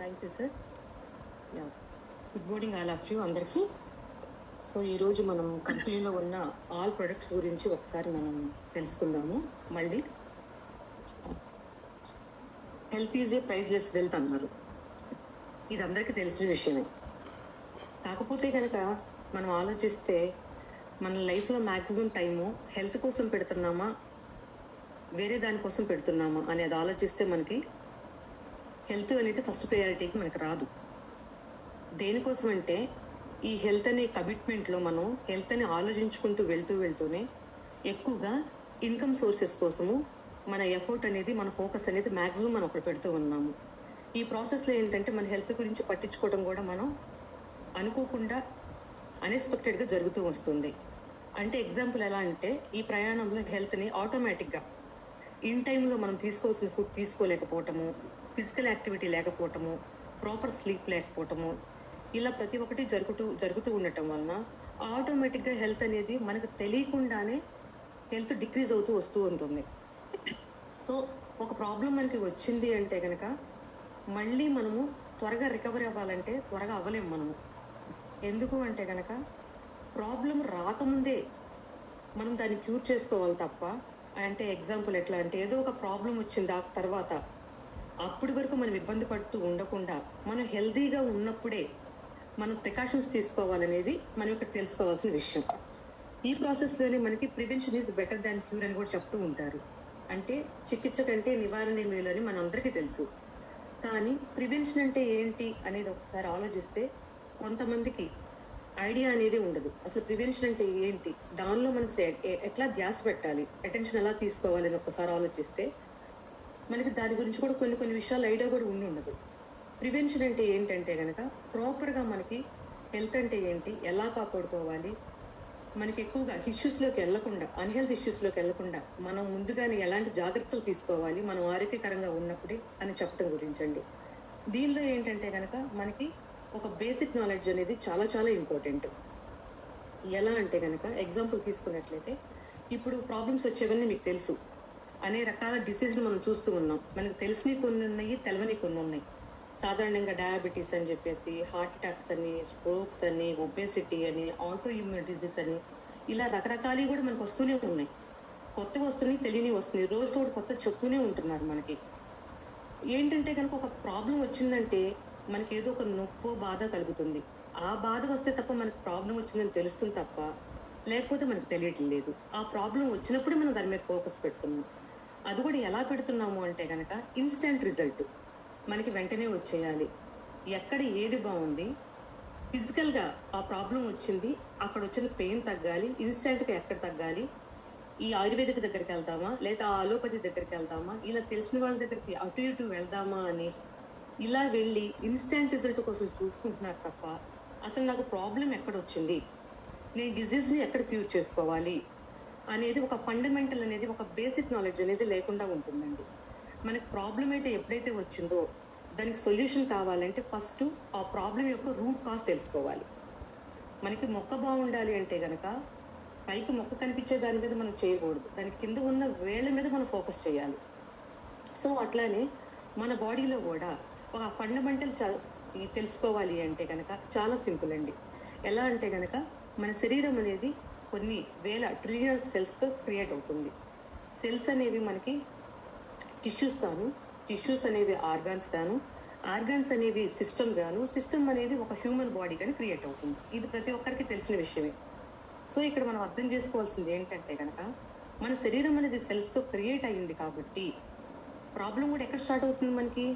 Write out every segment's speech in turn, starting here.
Thank you sir. Good morning all of you అందరికీ. So ఈరోజు మనం కంపెనీలో ఉన్న ఆల్ ప్రొడక్ట్స్ గురించి ఒకసారి మనం తెలుసుకుందాము. మళ్ళీ health is a priceless wealth అన్నారు. ఇది అందరికీ తెలిసిన విషయమే. కాకపోతే కనుక మనం ఆలోచిస్తే మన లైఫ్లో మ్యాక్సిమం టైము హెల్త్ కోసం పెడుతున్నామా వేరే దానికోసం పెడుతున్నామా అనేది ఆలోచిస్తే మనకి హెల్త్ అనేది ఫస్ట్ ప్రయారిటీకి మనకి రాదు. దేనికోసం అంటే ఈ హెల్త్ అనే కమిట్మెంట్లో మనం హెల్త్ అని ఆలోచించుకుంటూ వెళ్తూనే ఎక్కువగా ఇన్కమ్ సోర్సెస్ కోసము మన ఎఫర్ట్ అనేది మన ఫోకస్ అనేది మ్యాక్సిమం మనం ఒకటి పెడుతూ ఉన్నాము. ఈ ప్రాసెస్లో ఏంటంటే మన హెల్త్ గురించి పట్టించుకోవడం కూడా మనం అనుకోకుండా అన్ఎక్స్పెక్టెడ్గా జరుగుతూ వస్తుంది. అంటే ఎగ్జాంపుల్ ఎలా అంటే ఈ ప్రయాణంలో హెల్త్ని ఆటోమేటిక్గా ఇన్ టైంలో మనం తీసుకోవాల్సిన ఫుడ్ తీసుకోలేకపోవటము, ఫిజికల్ యాక్టివిటీ లేకపోవటము, ప్రాపర్ స్లీప్ లేకపోవటము, ఇలా ప్రతి ఒక్కటి జరుగుతూ ఉండటం వలన ఆటోమేటిక్గా హెల్త్ అనేది మనకు తెలియకుండానే హెల్త్ డిక్రీజ్ అవుతూ వస్తూ ఉంటుంది. సో ఒక ప్రాబ్లం మనకి వచ్చింది అంటే కనుక మళ్ళీ మనము త్వరగా రికవరీ అవ్వాలంటే త్వరగా అవ్వలేము మనము. ఎందుకు అంటే కనుక ప్రాబ్లం రాకముందే మనం దాన్ని క్యూర్ చేసుకోవాలి తప్ప, అంటే ఎగ్జాంపుల్ ఎట్లా అంటే ఏదో ఒక ప్రాబ్లం వచ్చింది ఆ తర్వాత అప్పటి వరకు మనం ఇబ్బంది పడుతూ ఉండకుండా మనం హెల్తీగా ఉన్నప్పుడే మనం ప్రికాషన్స్ తీసుకోవాలనేది మనం ఇక్కడ తెలుసుకోవాల్సిన విషయం. ఈ ప్రాసెస్లోనే మనకి prevention is better than cure అని కూడా చెప్తూ ఉంటారు. అంటే చికిత్స కంటే నివారణ మేలు అని మనందరికీ తెలుసు. కానీ ప్రివెన్షన్ అంటే ఏంటి అనేది ఒకసారి ఆలోచిస్తే కొంతమందికి ఐడియా అనేది ఉండదు. అసలు ప్రివెన్షన్ అంటే ఏంటి, దానిలో మనం ఎట్లా ధ్యాస పెట్టాలి, అటెన్షన్ ఎలా తీసుకోవాలి అని ఒకసారి ఆలోచిస్తే మనకి దాని గురించి కూడా కొన్ని విషయాలు ఐడియా కూడా ఉండదు. ప్రివెన్షన్ అంటే ఏంటంటే కనుక ప్రాపర్గా మనకి హెల్త్ అంటే ఏంటి, ఎలా కాపాడుకోవాలి, మనకి ఎక్కువగా ఇష్యూస్లోకి వెళ్లకుండా, అన్హెల్త్ ఇష్యూస్లోకి వెళ్లకుండా మనం ముందుగానే ఎలాంటి జాగ్రత్తలు తీసుకోవాలి మనం ఆరోగ్యకరంగా ఉన్నప్పుడే అని చెప్పడం గురించండి. దీనిలో ఏంటంటే కనుక మనకి ఒక బేసిక్ నాలెడ్జ్ అనేది చాలా చాలా ఇంపార్టెంట్. ఎలా అంటే కనుక ఎగ్జాంపుల్ తీసుకున్నట్లయితే ఇప్పుడు ప్రాబ్లమ్స్ వచ్చేవన్నీ మీకు తెలుసు. అనే రకాల డిసీజ్లు మనం చూస్తూ ఉన్నాం. మనకు తెలిసినవి కొన్ని ఉన్నాయి, తెలవని కొన్ని ఉన్నాయి. సాధారణంగా డయాబెటీస్ అని చెప్పేసి, హార్ట్ అటాక్స్ అని, స్ట్రోక్స్ అని, ఒబేసిటీ అని, ఆటో ఇమ్యూన్ డిసీజ్ అని, ఇలా రకరకాలు కూడా మనకు వస్తూనే ఉన్నాయి. కొత్తగా వస్తున్నాయి, తెలియని వస్తున్నాయి, రోజు కొత్త చెప్తూనే ఉంటున్నారు. మనకి ఏంటంటే కనుక ఒక ప్రాబ్లం వచ్చిందంటే మనకి ఏదో ఒక నొప్పో బాధ కలుగుతుంది. ఆ బాధ వస్తే తప్ప మనకు ప్రాబ్లం వచ్చిందని తెలుస్తుంది తప్ప లేకపోతే మనకు తెలియట్లేదు. ఆ ప్రాబ్లం వచ్చినప్పుడే మనం దాని మీద ఫోకస్ పెడుతున్నాం. అది కూడా ఎలా పెడుతున్నాము అంటే కనుక ఇన్స్టెంట్ రిజల్ట్ మనకి వెంటనే వచ్చేయాలి. ఎక్కడ ఏది బాగుంది, ఫిజికల్గా ఆ ప్రాబ్లం వచ్చింది, అక్కడ వచ్చిన పెయిన్ తగ్గాలి, ఇన్స్టెంట్గా ఎక్కడ తగ్గాలి, ఈ ఆయుర్వేదిక్ దగ్గరికి వెళ్దామా లేదా అలోపతి దగ్గరికి వెళ్దామా, ఇలా తెలిసిన వాళ్ళ దగ్గరికి అటు ఇటు వెళ్దామా అని ఇలా వెళ్ళి ఇన్స్టెంట్ రిజల్ట్ కోసం చూసుకుంటున్నారు తప్ప అసలు నాకు ప్రాబ్లం ఎక్కడ వచ్చింది, నేను డిజీజ్ని ఎక్కడ క్యూర్ చేసుకోవాలి అనేది ఒక ఫండమెంటల్ అనేది ఒక బేసిక్ నాలెడ్జ్ అనేది లేకుండా ఉంటుందండి. మనకి ప్రాబ్లం అయితే ఎప్పుడైతే వచ్చిందో దానికి సొల్యూషన్ కావాలంటే ఫస్ట్ ఆ ప్రాబ్లం యొక్క రూట్ కాజ్ తెలుసుకోవాలి. మనకి మొక్క బాగుండాలి అంటే కనుక పైకి మొక్క కనిపించే దాని మీద మనం చేయకూడదు, దానికి కింద ఉన్న వేళ్ళ మీద మనం ఫోకస్ చేయాలి. సో అట్లానే మన బాడీలో కూడా ఒక ఫండమెంటల్ తెలుసుకోవాలి అంటే కనుక చాలా సింపుల్ అండి. ఎలా అంటే కనుక మన శరీరం అనేది కొన్ని వేల ట్రిలియన్ సెల్స్తో క్రియేట్ అవుతుంది. సెల్స్ అనేవి మనకి టిష్యూస్ గాను, టిష్యూస్ అనేవి ఆర్గాన్స్ గాను, ఆర్గాన్స్ అనేవి సిస్టమ్ గాను, సిస్టమ్ అనేది ఒక హ్యూమన్ బాడీ కానీ క్రియేట్ అవుతుంది. ఇది ప్రతి ఒక్కరికి తెలిసిన విషయమే. సో ఇక్కడ మనం అర్థం చేసుకోవాల్సింది ఏంటంటే కనుక మన శరీరం అనేది సెల్స్తో క్రియేట్ అయ్యింది కాబట్టి ప్రాబ్లం కూడా ఎక్కడ స్టార్ట్ అవుతుంది మనకి,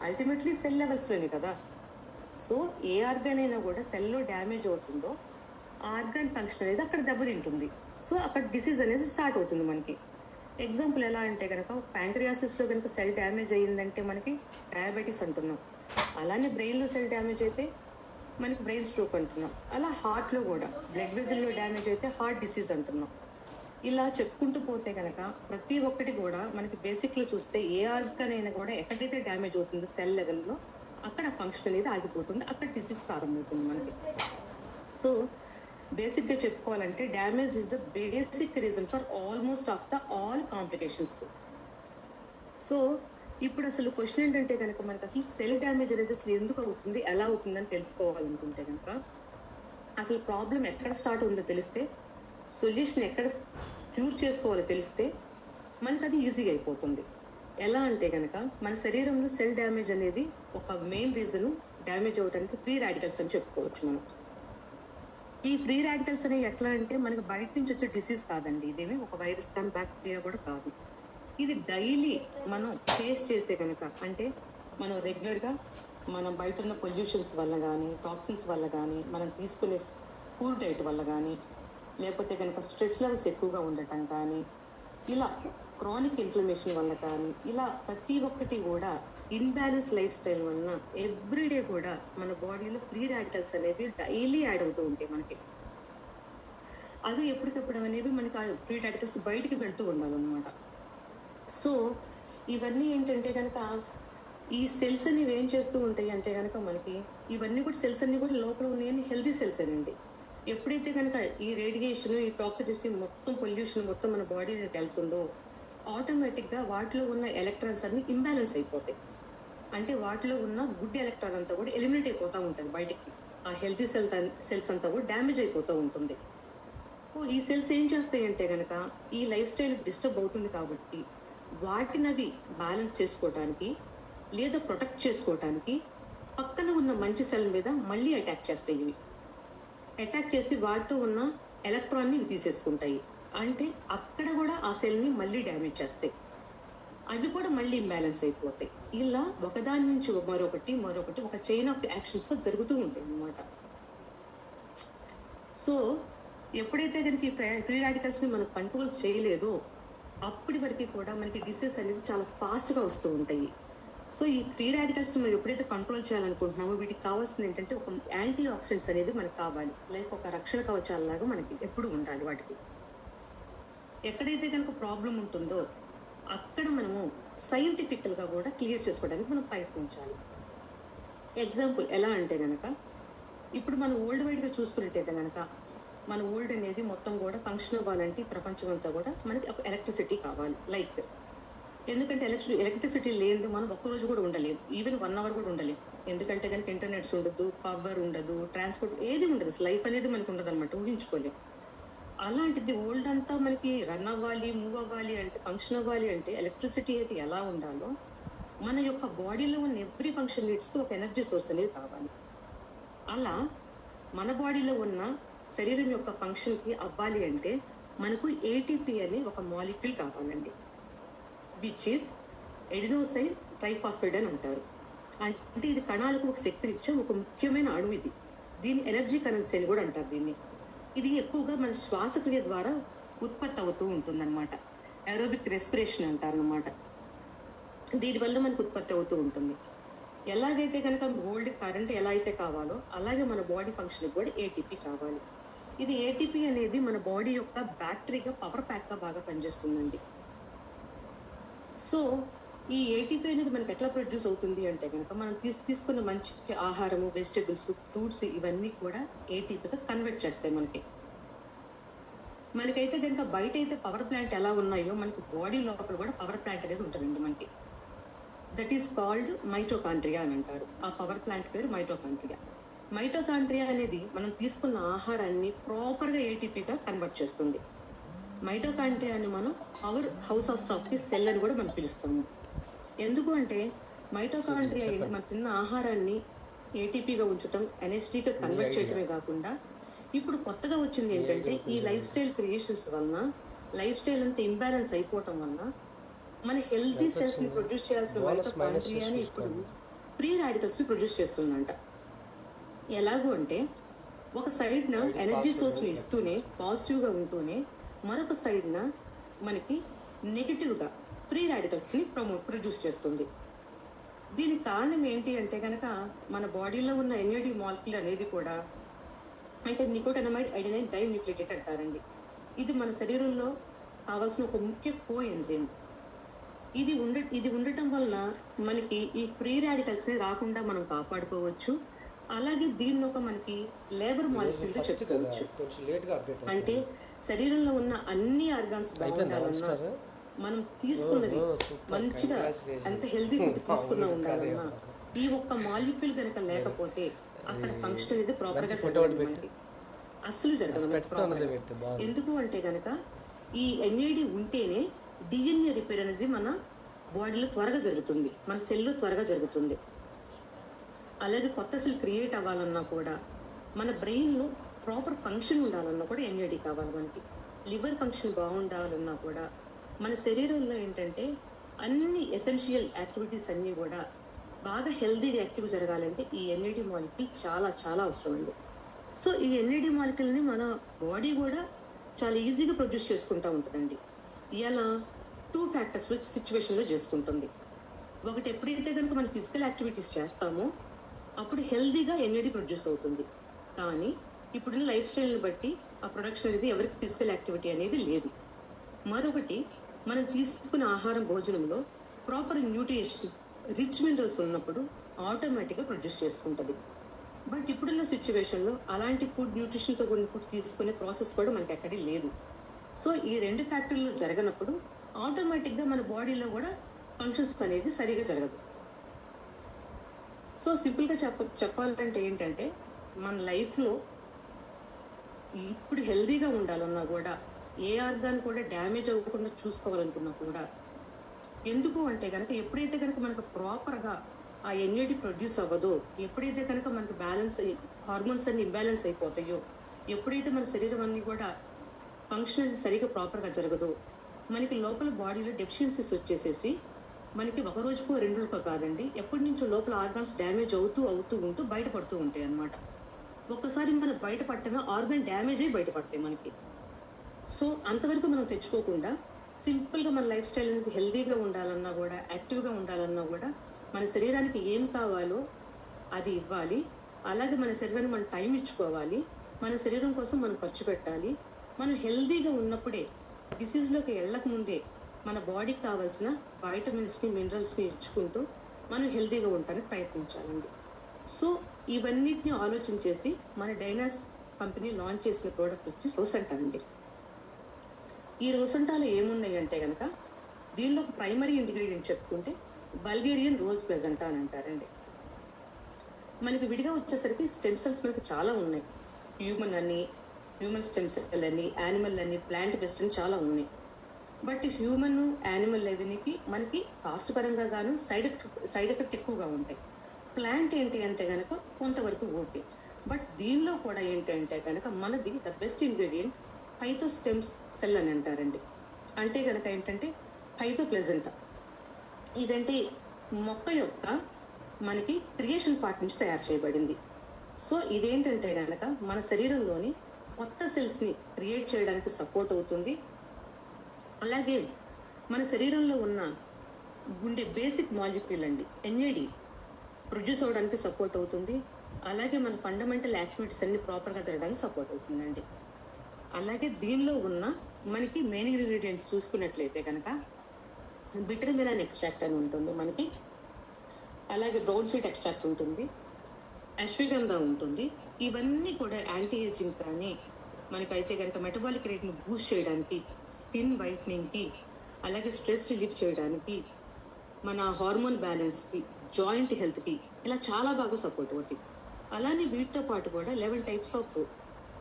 అల్టిమేట్లీ సెల్ లెవెల్స్లోనే కదా. సో ఏ ఆర్గాన్ అయినా కూడా సెల్లో డ్యామేజ్ అవుతుందో ఆ ఆర్గాన్ ఫంక్షన్ అనేది అక్కడ దెబ్బతింటుంది. సో అక్కడ డిసీజ్ అనేది స్టార్ట్ అవుతుంది మనకి. ఎగ్జాంపుల్ ఎలా అంటే కనుక ప్యాంక్రియాసిస్లో కనుక సెల్ డ్యామేజ్ అయ్యిందంటే మనకి డయాబెటీస్ అంటున్నాం. అలానే బ్రెయిన్లో సెల్ డ్యామేజ్ అయితే మనకి బ్రెయిన్ స్ట్రోక్ అంటున్నాం. అలా హార్ట్లో కూడా బ్లడ్ వెజల్లో డ్యామేజ్ అయితే హార్ట్ డిసీజ్ అంటున్నాం. ఇలా చెప్పుకుంటూ పోతే కనుక ప్రతి ఒక్కటి కూడా మనకి బేసిక్లో చూస్తే ఏ ఆర్గాన్ అయినా కూడా ఎక్కడైతే డ్యామేజ్ అవుతుందో సెల్ లెవెల్లో అక్కడ ఫంక్షన్ అనేది ఆగిపోతుంది, అక్కడ డిసీజ్ ప్రారంభమవుతుంది మనకి. సో బేసిక్గా చెప్పుకోవాలంటే damage is the basic reason for almost of the all complications. So ఇప్పుడు అసలు క్వశ్చన్ ఏంటంటే కనుక మనకి అసలు సెల్ డ్యామేజ్ అనేది అసలు ఎందుకు అవుతుంది, ఎలా అవుతుందని తెలుసుకోవాలనుకుంటే కనుక అసలు ప్రాబ్లం ఎక్కడ స్టార్ట్ ఉందో తెలిస్తే, సొల్యూషన్ ఎక్కడ క్యూర్ చేసుకోవాలో తెలిస్తే మనకు అది ఈజీగా అయిపోతుంది. ఎలా అంటే కనుక మన శరీరంలో సెల్ డ్యామేజ్ అనేది ఒక మెయిన్ రీజన్ డ్యామేజ్ అవడానికి ఫ్రీ రాడికల్స్ అని చెప్పుకోవచ్చు మనం. ఈ ఫ్రీ రాడికల్స్ అనేవి ఎట్లా అంటే మనకి బయట నుంచి వచ్చే డిసీజ్ కాదండి, ఇదేమి ఒక వైరస్ కానీ బ్యాక్టీరియా కూడా కాదు. ఇది డైలీ మనం ఫేస్ చేసే కనుక, అంటే మనం రెగ్యులర్గా మనం బయట ఉన్న పొల్యూషన్స్ వల్ల కానీ, టాక్సిన్స్ వల్ల కానీ, మనం తీసుకునే ఫుడ్ డైట్ వల్ల కానీ, లేకపోతే కనుక స్ట్రెస్ లెవెల్స్ ఎక్కువగా ఉండటం కానీ, ఇలా క్రానిక్ ఇన్ఫ్లమేషన్ వల్ల కానీ, ఇలా ప్రతి ఒక్కటి కూడా ఇన్బ్యాలెన్స్ లైఫ్ స్టైల్ వలన ఎవ్రీడే కూడా మన బాడీలో ఫ్రీ రాడికల్స్ అనేవి డైలీ యాడ్ అవుతూ ఉంటాయి మనకి. అవి ఎప్పటికప్పుడు అనేవి మనకి ఆ ఫ్రీ రాడికల్స్ బయటికి వెళ్తూ ఉండాలన్నమాట. సో ఇవన్నీ ఏంటంటే కనుక ఈ సెల్స్ అనేవి ఏం చేస్తూ ఉంటాయి అంటే కనుక మనకి ఇవన్నీ కూడా సెల్స్ అన్ని కూడా లోపల ఉన్నాయని హెల్తీ సెల్స్ అనండి. ఎప్పుడైతే కనుక ఈ రేడియేషన్, ఈ టాక్సిసిటీ మొత్తం పొల్యూషన్ మొత్తం మన బాడీలోకి వెళ్తుందో ఆటోమేటిక్గా వాటిలో ఉన్న ఎలక్ట్రాన్స్ అన్ని ఇంబ్యాలెన్స్ అయిపోతాయి. అంటే వాటిలో ఉన్న గుడ్ ఎలక్ట్రాన్ అంతా కూడా ఎలిమినేట్ అయిపోతూ ఉంటుంది బయటికి. ఆ హెల్తీ సెల్స్ అంతా కూడా డ్యామేజ్ అయిపోతూ ఉంటుంది. ఈ సెల్స్ ఏం చేస్తాయి అంటే కనుక ఈ లైఫ్ స్టైల్ డిస్టర్బ్ అవుతుంది కాబట్టి వాటిని అవి బ్యాలెన్స్ చేసుకోవటానికి లేదా ప్రొటెక్ట్ చేసుకోవటానికి పక్కన ఉన్న మంచి సెల్ మీద మళ్ళీ అటాక్ చేస్తాయి. ఇవి అటాక్ చేసి వాటితో ఉన్న ఎలక్ట్రాన్ని ఇవి తీసేసుకుంటాయి. అంటే అక్కడ కూడా ఆ సెల్ని మళ్ళీ డ్యామేజ్ చేస్తాయి. అవి కూడా మళ్ళీ ఇంబ్యాలెన్స్ అయిపోతాయి. ఇలా ఒకదాని నుంచి మరొకటి ఒక చైన్ ఆఫ్ యాక్షన్స్ జరుగుతూ ఉంటాయి అన్నమాట. సో ఎప్పుడైతే కనుక ఈ ఫ్రీ రాడికల్స్ ని మనం కంట్రోల్ చేయలేదో అప్పటి వరకు కూడా మనకి డిసీజ్ అనేది చాలా ఫాస్ట్గా వస్తూ ఉంటాయి. సో ఈ ఫ్రీ రాడికల్స్ మనం ఎప్పుడైతే కంట్రోల్ చేయాలనుకుంటున్నామో వీటికి కావాల్సింది ఏంటంటే ఒక యాంటీ ఆక్సిడెంట్స్ అనేది మనకు కావాలి. లైక్ ఒక రక్షణ కవచాలలాగా మనకి ఎప్పుడు ఉండాలి. వాటికి ఎక్కడైతే కనుక ప్రాబ్లం ఉంటుందో అక్కడ మనము సైంటిఫికల్గా కూడా క్లియర్ చేసుకోవడానికి మనం ప్రయత్నించాలి. ఎగ్జాంపుల్ ఎలా అంటే కనుక ఇప్పుడు మనం వరల్డ్ వైడ్గా చూసుకున్నట్టయితే కనుక మన వరల్డ్ అనేది మొత్తం కూడా ఫంక్షన్ అవ్వాలంటే ప్రపంచం అంతా కూడా మనకి ఒక ఎలక్ట్రిసిటీ కావాలి. లైక్ ఎందుకంటే ఎలక్ట్రిసిటీ లేనిది మనం ఒక్కరోజు కూడా ఉండలేము, ఈవెన్ 1 hour కూడా ఉండలేము. ఎందుకంటే కనుక ఇంటర్నెట్స్ ఉండదు, పవర్ ఉండదు, ట్రాన్స్పోర్ట్ ఏది ఉండదు, లైఫ్ అనేది మనకు ఉండదు అనమాట, ఊహించుకోలేము. అలాంటిది వరల్డ్ అంతా మనకి రన్ అవ్వాలి, మూవ్ అవ్వాలి అంటే, ఫంక్షన్ అవ్వాలి అంటే ఎలక్ట్రిసిటీ అయితే ఎలా ఉండాలో మన యొక్క బాడీలో ఉన్న ఎవ్రీ ఫంక్షన్ నీడ్స్కి ఒక ఎనర్జీ సోర్స్ అనేది కావాలి. అలా మన బాడీలో ఉన్న శరీరం యొక్క ఫంక్షన్కి అవ్వాలి అంటే మనకు ఏటీపీ అనే ఒక మాలిక్యూల్ కావాలండి, విచ్ ఈస్ ఎడినోసైన్ ట్రైఫాస్ఫేట్ అని అంటారు. అంటే ఇది కణాలకు ఒక శక్తినిచ్చే ఒక ముఖ్యమైన అణువు. ఇది దీని ఎనర్జీ కరెన్సీ అని కూడా అంటారు దీన్ని. ఇది ఎక్కువగా మన శ్వాసక్రియ ద్వారా ఉత్పత్తి అవుతూ ఉంటుందన్నమాట. ఏరోబిక్ రెస్పిరేషన్ అంటారు అన్నమాట. దీనివల్ల మనకు ఉత్పత్తి అవుతూ ఉంటుంది. ఎలాగైతే కనుక గోల్డ్ కరెంట్ ఎలా అయితే కావాలో అలాగే మన బాడీ ఫంక్షన్కి కూడా ఏటీపీ కావాలి. ఇది ఏటీపీ అనేది మన బాడీ యొక్క బ్యాటరీగా, పవర్ ప్యాక్గా బాగా పనిచేస్తుందండి. సో ఈ ఏటీపీ అనేది మనకి ఎట్లా ప్రొడ్యూస్ అవుతుంది అంటే కనుక మనం తీసుకున్న మంచి ఆహారము, వెజిటబుల్స్, ఫ్రూట్స్ ఇవన్నీ కూడా ఏటీపీగా కన్వర్ట్ చేస్తాయి మనకైతే కనుక బయట అయితే పవర్ ప్లాంట్ ఎలా ఉన్నాయో మనకి బాడీ లోపల కూడా పవర్ ప్లాంట్ అనేది ఉంటుందండి మనకి. దట్ ఈస్ కాల్డ్ మైటోకాండ్రియా అని అంటారు. ఆ పవర్ ప్లాంట్ పేరు మైటోకాండ్రియా. మైటోకాండ్రియా అనేది మనం తీసుకున్న ఆహారాన్ని ప్రాపర్గా ఏటీపీగా కన్వర్ట్ చేస్తుంది. మైటోకాండ్రియాని మనం power house of the cell అని కూడా మనం పిలుస్తాము. ఎందుకు అంటే మైటోకాండ్రియా మనం తిన్న ఆహారాన్ని ఏటీపీగా ఉంచడం, ఎన్ఎస్టీగా కన్వర్ట్ చేయడమే కాకుండా ఇప్పుడు కొత్తగా వచ్చింది ఏంటంటే ఈ లైఫ్ స్టైల్ క్రియేషన్స్ వలన లైఫ్ స్టైల్ అంతా ఇంబ్యాలెన్స్ అయిపోవటం వలన మన హెల్తీ సెల్స్ ని ప్రొడ్యూస్ చేయాల్సిన మైటోకాండ్రియాని ఇప్పుడు ఫ్రీ రాడికల్స్ ని ప్రొడ్యూస్ చేస్తుందంట. ఎలాగూ అంటే ఒక సైడ్న ఎనర్జీ సోర్స్ ని ఇస్తూనే పాజిటివ్గా ఉంటూనే మరొక సైడ్న మనకి నెగిటివ్గా ఫ్రీ రాడికల్స్ ని ప్రొడ్యూస్ చేస్తుంది. దీనికి కారణం ఏంటి అంటే కనుక మన బాడీలో ఉన్న ఎన్ఏడి మాలిక్యూల్ అనేది కూడా, అంటే నికోటినమైడ్ అడెనైన్ డైన్యూక్లియేటెడ్ అంటారండి. ఇది మన శరీరంలో కావాల్సిన ఒక ముఖ్య కో ఎంజైమ్. ఇది ఉండటం వల్ల మనకి ఈ ఫ్రీ రాడికల్స్ ని రాకుండా మనం కాపాడుకోవచ్చు. అలాగే దీన్ని ఒక మనకి లేబర్ మాలిక్యూల్ గా చెప్పుకోవచ్చు. అంటే శరీరంలో ఉన్న అన్ని ఆర్గాన్స్ బాగుండాలన్నా, మనం తీసుకున్నవి మంచిగా ఎంత హెల్దీ ఫుడ్ తీసుకున్నా ఉండాలన్నా ఈ ఒక్క మాలిక్యూల్ కనుక లేకపోతే అక్కడ ఫంక్షన్ అనేది ప్రాపర్ గా జరగదు మనకి, అస్సలు జరగదు. ఎందుకు అంటే కనుక ఈ ఎన్ఏడి ఉంటేనే డిఎన్ఏ రిపేర్ అనేది మన బాడీలో త్వరగా జరుగుతుంది, మన సెల్లో త్వరగా జరుగుతుంది. అలాగే కొత్త సెల్ క్రియేట్ అవ్వాలన్నా కూడా, మన బ్రెయిన్లో ప్రాపర్ ఫంక్షన్ ఉండాలన్నా కూడా ఎన్ఏడి కావాలి మనకి. లివర్ ఫంక్షన్ బాగుండాలన్నా కూడా, మన శరీరంలో ఏంటంటే అన్ని ఎసెన్షియల్ యాక్టివిటీస్ అన్నీ కూడా బాగా హెల్దీగా యాక్టివ్ జరగాలంటే ఈ ఎన్ఏడి మాలిక్యూల్ చాలా చాలా అవసరం అండి. సో ఈ ఎన్ఏడి మాలిక్యూల్ని మన బాడీ కూడా చాలా ఈజీగా ప్రొడ్యూస్ చేసుకుంటూ ఉంటుందండి. ఇలా 2 ఫ్యాక్టర్స్ సిచ్యువేషన్లో చేసుకుంటుంది. ఒకటి, ఎప్పుడైతే కనుక మనం ఫిజికల్ యాక్టివిటీస్ చేస్తామో అప్పుడు హెల్దీగా ఎన్ఏడి ప్రొడ్యూస్ అవుతుంది. కానీ ఇప్పుడున్న లైఫ్ స్టైల్ని బట్టి ఆ ప్రొడక్షన్ అనేది ఎవరికి ఫిజికల్ యాక్టివిటీ అనేది లేదు. మరొకటి, మనం తీసుకున్న ఆహారం భోజనంలో ప్రాపర్ న్యూట్రియంట్స్ రిచ్ మినరల్స్ ఉన్నప్పుడు ఆటోమేటిక్గా ప్రొడ్యూస్ చేసుకుంటుంది. బట్ ఇప్పుడున్న సిచ్యువేషన్లో అలాంటి ఫుడ్, న్యూట్రిషన్తో కూడిన ఫుడ్ తీసుకునే ప్రాసెస్ కూడా మనకి ఎక్కడే లేదు. సో ఈ 2 ఫ్యాక్టర్లు జరగనప్పుడు ఆటోమేటిక్గా మన బాడీలో కూడా ఫంక్షన్స్ అనేది సరిగా జరగదు. సో సింపుల్గా చెప్పాలంటే ఏంటంటే, మన లైఫ్లో ఇప్పుడు హెల్దీగా ఉండాలన్నా కూడా, ఏ ఆర్గాన్ కూడా డ్యామేజ్ అవ్వకుండా చూసుకోవాలనుకున్నా కూడా, ఎందుకు అంటే కనుక ఎప్పుడైతే కనుక మనకు ప్రాపర్గా ఆ ఎన్ఏడి ప్రొడ్యూస్ అవ్వదో, ఎప్పుడైతే కనుక మనకు బ్యాలెన్స్ హార్మోన్స్ అన్ని ఇంబ్యాలెన్స్ అయిపోతాయో, ఎప్పుడైతే మన శరీరం అన్ని కూడా ఫంక్షన్ అనేది సరిగా ప్రాపర్గా జరగదో, మనకి లోపల బాడీలో డెఫిషియన్సీస్ వచ్చేసేసి మనకి ఒక రోజుకో 2 రోజుకో కాదండి, ఎప్పటి నుంచో లోపల ఆర్గాన్స్ డ్యామేజ్ అవుతూ ఉంటూ బయటపడుతూ ఉంటాయి అన్నమాట. ఒక్కసారి మనం బయటపడినా ఆర్గాన్ డ్యామేజ్ అయ్యి బయటపడతాయి మనకి. సో అంతవరకు మనం తెచ్చుకోకుండా సింపుల్గా మన లైఫ్ స్టైల్ అనేది హెల్దీగా ఉండాలన్నా కూడా, యాక్టివ్గా ఉండాలన్నా కూడా, మన శరీరానికి ఏం కావాలో అది ఇవ్వాలి. అలాగే మన శరీరానికి మనం టైం ఇచ్చుకోవాలి. మన శరీరం కోసం మనం ఖర్చు పెట్టాలి. మనం హెల్దీగా ఉన్నప్పుడే, డిసీజ్లోకి వెళ్ళక ముందే మన బాడీకి కావాల్సిన వైటమిన్స్ని, మినరల్స్ని ఇచ్చుకుంటూ మనం హెల్దీగా ఉండడానికి ప్రయత్నించాలండి. సో ఇవన్నిటిని ఆలోచించేసి మన డైనాస్ కంపెనీ లాంచ్ చేసిన ప్రోడక్ట్ వచ్చి రోసెంటా అండి. ఈ రోసెంటాలో ఏమున్నాయి అంటే కనుక, దీనిలో ఒక ప్రైమరీ ఇంగ్రీడియంట్ చెప్పుకుంటే బల్గేరియన్ రోజ్ ప్లెజెంటా అని అంటారండి. మనకి విడిగా వచ్చేసరికి స్టెమ్ సెల్స్ మనకి చాలా ఉన్నాయి. హ్యూమన్ స్టెమ్ సెల్ అని, యానిమల్ అని, ప్లాంట్ బేస్డ్ అని చాలా ఉన్నాయి. బట్ హ్యూమన్, యానిమల్ లెవెల్కి మనకి కాస్ట్ పరంగా గాను సైడ్ ఎఫెక్ట్ ఎక్కువగా ఉంటాయి. ప్లాంట్ ఏంటి అంటే కనుక కొంతవరకు ఓకే. బట్ దీనిలో కూడా ఏంటంటే కనుక మనది the best ingredient phyto stem cell అని అంటారండి. అంటే కనుక ఏంటంటే ఫైతో ప్లెజెంటా. ఇదంటే మొక్క యొక్క మనకి క్రియేషన్ పార్ట్ నుంచి తయారు చేయబడింది. సో ఇదేంటంటే కనుక మన శరీరంలోని కొత్త సెల్స్ని క్రియేట్ చేయడానికి సపోర్ట్ అవుతుంది. అలాగే మన శరీరంలో ఉండే బేసిక్ మాలిక్యూల్ అండి ఎన్ఏడి ప్రొడ్యూస్ అవ్వడానికి సపోర్ట్ అవుతుంది. అలాగే మన ఫండమెంటల్ యాక్టివిటీస్ అన్ని ప్రాపర్గా జరగడానికి సపోర్ట్ అవుతుందండి. అలాగే దీనిలో మనకి మెయిన్ ఇంగ్రీడియంట్స్ చూసుకున్నట్లయితే కనుక బిటర్ మెలాన్ ఎక్స్ట్రాక్ట్ అని ఉంటుంది మనకి. అలాగే బ్రౌన్ సీడ్ ఎక్స్ట్రాక్ట్ ఉంటుంది, అశ్వగంధ ఉంటుంది. ఇవన్నీ కూడా యాంటీ ఏజింగ్ కానీ, మనకైతే కనుక మెటబాలిక్ రేట్ని బూస్ట్ చేయడానికి, స్కిన్ వైట్నింగ్కి, అలాగే స్ట్రెస్ రిలీఫ్ చేయడానికి, మన హార్మోన్ బ్యాలెన్స్కి, జాయింట్ హెల్త్కి ఇలా చాలా బాగా సపోర్ట్ అవుతాయి. అలానే వీటితో పాటు కూడా 11 టైప్స్ ఆఫ్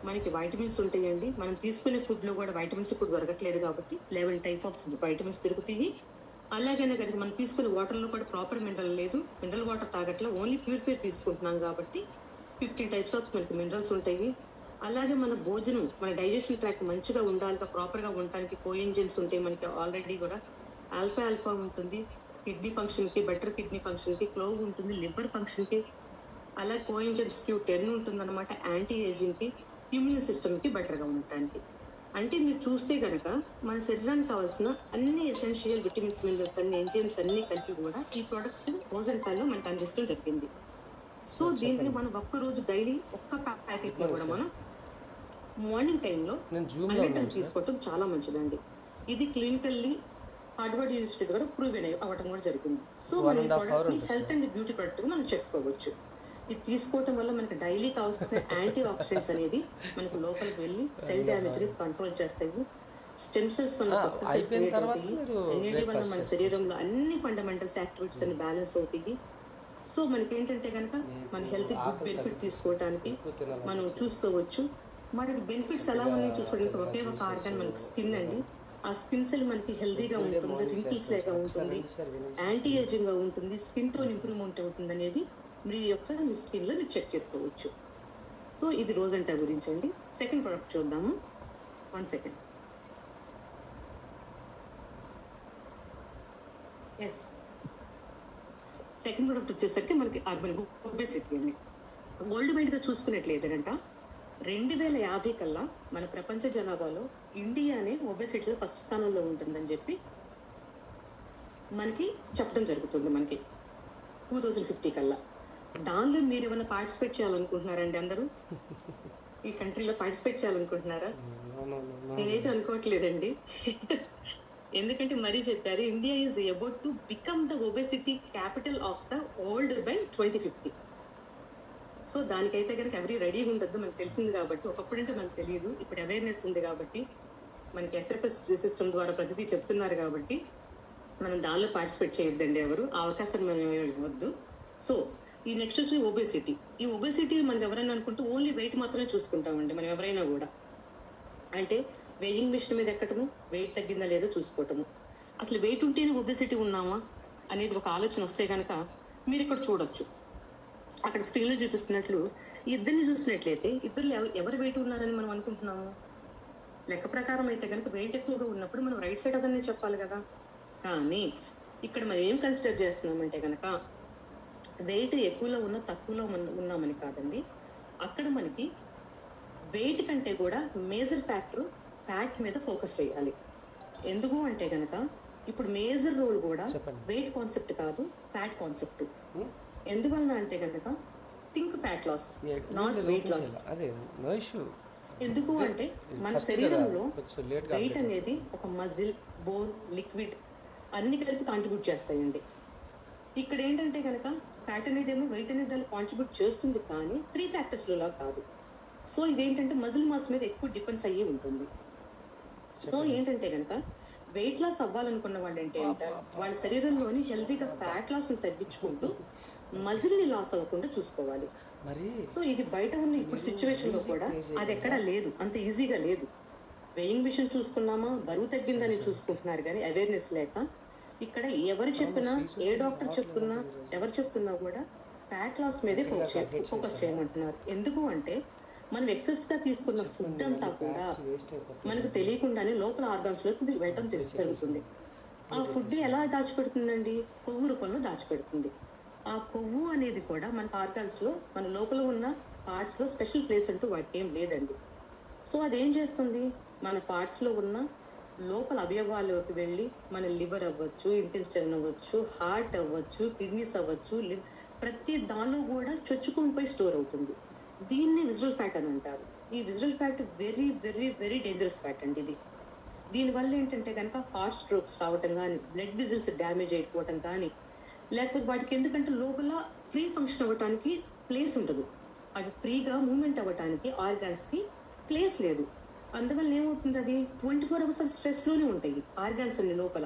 మనకి వైటమిన్స్ ఉంటాయండి. మనం తీసుకునే ఫుడ్లో కూడా వైటమిన్స్ ఇప్పుడు దొరకట్లేదు కాబట్టి 11 టైప్ ఆఫ్ వైటమిన్స్ దొరుకుతాయి. అలాగే కనుక మనం తీసుకునే వాటర్లో కూడా ప్రాపర్ మినరల్ వాటర్ తాగట్లా, ఓన్లీ ప్యూరిఫైర్ తీసుకుంటున్నాం కాబట్టి 15 టైప్స్ ఆఫ్ మనకి మినరల్స్ ఉంటాయి. అలాగే మన భోజనం, మన డైజెషన్ ట్రాక్ మంచిగా ఉండాలి, ప్రాపర్గా ఉండడానికి కోఎంజైమ్స్ ఉంటాయి మనకి. ఆల్రెడీ కూడా ఆల్ఫా ఉంటుంది కిడ్నీ ఫంక్షన్కి, బెటర్ కిడ్నీ ఫంక్షన్కి, క్లోవ్ ఉంటుంది లివర్ ఫంక్షన్కి, అలాగే కోఎంజైమ్స్ Q10 ఉంటుంది అనమాట యాంటీ ఏజింగ్కి, ఇమ్యూన్ సిస్టమ్కి బెటర్గా ఉండటానికి. అంటే మీరు చూస్తే కనుక మన శరీరానికి కావాల్సిన అన్ని ఎసెన్షియల్ విటమిన్స్, మినరల్స్ అన్ని, ఎంజైమ్స్ అన్ని కలిపి కూడా ఈ ప్రోడక్ట్ రోసెంటాలో మనకు అందించడం జరిగింది. సో దీనికి మనం ఒక్కరోజు డైలీ ఒక్క ప్యాకెట్ కూడా మనం మార్నింగ్ టైంలో తీసుకోవటం చాలా మంచిదండి. ఇది క్లినికల్లీ హార్వర్డ్ యూనివర్సిటీ కూడా ప్రూవ్ అవ్వడం కూడా జరిగింది. సో మన ఈ ప్రోడక్ట్ని హెల్త్ అండ్ బ్యూటీ ప్రోడక్ట్గా మనం చెప్పుకోవచ్చు. ఇది తీసుకోవటం వల్ల మనకి డైలీ కావాల్సిన యాంటీ ఆక్సిడెంట్స్ అనేది మనకు లోపలికి వెళ్ళి సెల్ డ్యామేజ్ని కంట్రోల్ చేస్తాయి. స్టెమ్ సెల్స్ వల్ల కొత్త సెల్స్ అయిపోయిన క్రియేట్ తర్వాత అవుతాయి. మీరు ఎన్ఏడి వల్ల బ్రేక్ఫాస్ట్ మన చేసుకోవచ్చు. శరీరంలో అన్ని ఫండమెంటల్స్ యాక్టివిటీస్ అన్ని బ్యాలెన్స్ అవుతాయి. సో మనకి ఏంటంటే కనుక మన హెల్త్ గుడ్ ఆకలి బెనిఫిట్ తగ్గిస్తుంది, తీసుకోవడానికి ఎక్కువ మనం తినాలనిపించదు. చూసుకోవచ్చు. మనకి బెనిఫిట్స్ ఎలా ఉన్నాయి చూసుకోవడానికి ఒకే ఒక జ్యూసెస్ ఆర్గాన్ మనకి స్కిన్ అండి. ఏమైనా ఆ స్కిన్ సెల్ మనకి హెల్దీగా ఎవ్రీడే ఉంటుంది, మార్నింగ్ రింకిల్స్ చేస్తాను లేక సార్. ఒకసారి ఉంటుంది, 2 సార్ వినండి యాంటీ సార్. ఏజింగ్ గా ఉంటుంది, స్కిన్ టోన్ ఇంప్రూవ్మెంట్ అవుతుంది అనేది మీ స్కిన్ లో మీరు చెక్ చేసుకోవచ్చు. సో ఇది రోజంటా గురించి అండి. సెకండ్ ప్రొడక్ట్ చూద్దాము. 1 సెకండ్. ఎస్, సెకండ్ ప్రొడక్ట్ వచ్చేసరికి మనకి అర్బన్ ఒబెసిటీ అండి. వరల్డ్ వైడ్ గా చూసుకున్నట్లేదంట 2050 కల్లా మన ప్రపంచ జనాభాలో ఇండియానే ఒబెసిటీలో ఫస్ట్ స్థానంలో ఉంటుందని చెప్పి మనకి చెప్పడం జరుగుతుంది. మనకి 2050 కల్లా. దానిలో మీరు ఏమైనా పార్టిసిపేట్ చేయాలనుకుంటున్నారండి? అందరూ ఈ కంట్రీలో పార్టిసిపేట్ చేయాలనుకుంటున్నారా? నేనైతే అనుకోవట్లేదండి. ఎందుకంటే మరీ చెప్పారు, India is about to become the obesity capital of the world by 2050. So దానికైతే కనుక ఎవరి రెడీగా ఉండద్దు, మనకు తెలిసింది కాబట్టి. ఒకప్పుడంటే మనకు తెలియదు, ఇప్పుడు అవేర్నెస్ ఉంది కాబట్టి, మనకి ఎస్ఎఫ్ఎస్ సిస్టమ్ ద్వారా ప్రతిదీ చెప్తున్నారు కాబట్టి మనం దానిలో పార్టిసిపేట్ చేయొద్దండి ఎవరు. ఆ అవకాశాన్ని మనం ఇవ్వద్దు. సో ఈ నెక్స్ట్ వచ్చి ఒబెసిటీ. ఈ ఒబెసిటీ మనం ఎవరైనా అనుకుంటూ ఓన్లీ వెయిట్ మాత్రమే చూసుకుంటామండి మనం ఎవరైనా కూడా. అంటే వెయింగ్ మిషన్ మీద ఎక్కటము, వెయిట్ తగ్గిందా లేదో చూసుకోవటము. అసలు వెయిట్ ఉంటేనే ఒబెసిటీ ఉన్నామా అనేది ఒక ఆలోచన వస్తే కనుక మీరు ఇక్కడ చూడొచ్చు. అక్కడ స్క్రీన్లో చూపిస్తున్నట్లు ఇద్దరిని చూసినట్లయితే ఇద్దరు ఎవరు వెయిట్ ఉన్నారని మనం అనుకుంటున్నాము. లెక్క ప్రకారం అయితే కనుక వెయిట్ ఎక్కువగా ఉన్నప్పుడు మనం రైట్ సైడ్ అదనే చెప్పాలి కదా. కానీ ఇక్కడ మనం ఏం కన్సిడర్ చేస్తున్నామంటే కనుక వెయిట్ ఎక్కువలో ఉన్న తక్కువలో ఉన్నామని కాదండి. అక్కడ మనకి వెయిట్ కంటే కూడా మేజర్ ఫ్యాక్టర్ ఫ్యాట్ మీద ఫోకస్ చేయాలి. ఎందుకు అంటే కనుక ఇప్పుడు మేజర్ రోల్ కూడా వెయిట్ కాన్సెప్ట్ కాదు, ఫ్యాట్ కాన్సెప్ట్. ఎందువలన అంటే కనుక think fat loss, not weight loss. ఎందుకు అంటే మన శరీరంలో వెయిట్ అనేది ఒక మజిల్, బోన్, లిక్విడ్ అన్ని కలిపి కాంట్రిబ్యూట్ చేస్తాయండి. ఇక్కడ ఏంటంటే కనుక ఫ్యాట్ అనేది ఏమో వెయిట్ అనేది దాన్ని కాంట్రిబ్యూట్ చేస్తుంది, కానీ 3 ఫ్యాక్టర్స్లో కాదు. సో ఇదేంటంటే మజిల్ మాస్ మీద ఎక్కువ డిపెండ్స్ అయ్యి ఉంటుంది. సో ఏంటంటే కనుక వెయిట్ లాస్ అవ్వాలనుకున్న వాళ్ళు ఏంటి అంటే వాళ్ళ శరీరంలోని హెల్తీగా ఫ్యాట్ లాస్ ని తగ్గించుకుంటూ మజిల్ ని లాస్ అవ్వకుండా చూసుకోవాలి. సో ఇది బయట ఉన్న ఇప్పుడు సిచ్యువేషన్ లో కూడా అది ఎక్కడా లేదు, అంత ఈజీగా లేదు. వెయింగ్ మిషన్ చూసుకున్నామా, బరువు తగ్గిందని చూసుకుంటున్నారు, కానీ అవేర్నెస్ లేక ఇక్కడ ఎవరు చెప్పినా, ఏ డాక్టర్ చెప్తున్నా, ఎవరు చెప్తున్నా కూడా ఫ్యాట్ లాస్ మీదే ఫోకస్ చేయమంటున్నారు. ఎందుకు అంటే మనం ఎక్సెస్ గా తీసుకున్న ఫుడ్ అంతా కూడా మనకు తెలియకుండానే లోపల ఆర్గాన్స్ లోకి వెళ్ళటం జరుగుతుంది. ఆ ఫుడ్ ఎలా దాచిపెడుతుందండి? కొవ్వు రూపంలో దాచిపెడుతుంది. ఆ కొవ్వు అనేది కూడా మన ఆర్గాన్స్ లో, మన లోపల ఉన్న పార్ట్స్ లో స్పెషల్ ప్లేస్ అంటూ వాటికి ఏం లేదండి. సో అదేం చేస్తుంది, మన పార్ట్స్ లో ఉన్న లోపల అవయవాల్లోకి వెళ్ళి మన లివర్ అవ్వచ్చు, ఇంటెస్టైన్ అవ్వచ్చు, హార్ట్ అవ్వచ్చు, కిడ్నీస్ అవ్వచ్చు, ప్రతి దానిలో కూడా చొచ్చుకుని పోయి స్టోర్ అవుతుంది. దీన్ని విజువల్ ఫ్యాట్ అని అంటారు. ఈ visual fat very very very dangerous fat అండి ఇది. దీనివల్ల ఏంటంటే కనుక హార్ట్ స్ట్రోక్స్ రావటం కానీ, బ్లడ్ విజిల్స్ డ్యామేజ్ అయిపోవటం కానీ, లేకపోతే వాటికి ఎందుకంటే లోపల ఫ్రీ ఫంక్షన్ అవ్వటానికి ప్లేస్ ఉండదు. అవి ఫ్రీగా మూవ్మెంట్ అవ్వటానికి ఆర్గాన్స్కి ప్లేస్ లేదు. అందువల్ల ఏమవుతుంది, అది 24 hours స్ట్రెస్లోనే ఉంటాయి ఆర్గాన్స్ అన్ని లోపల.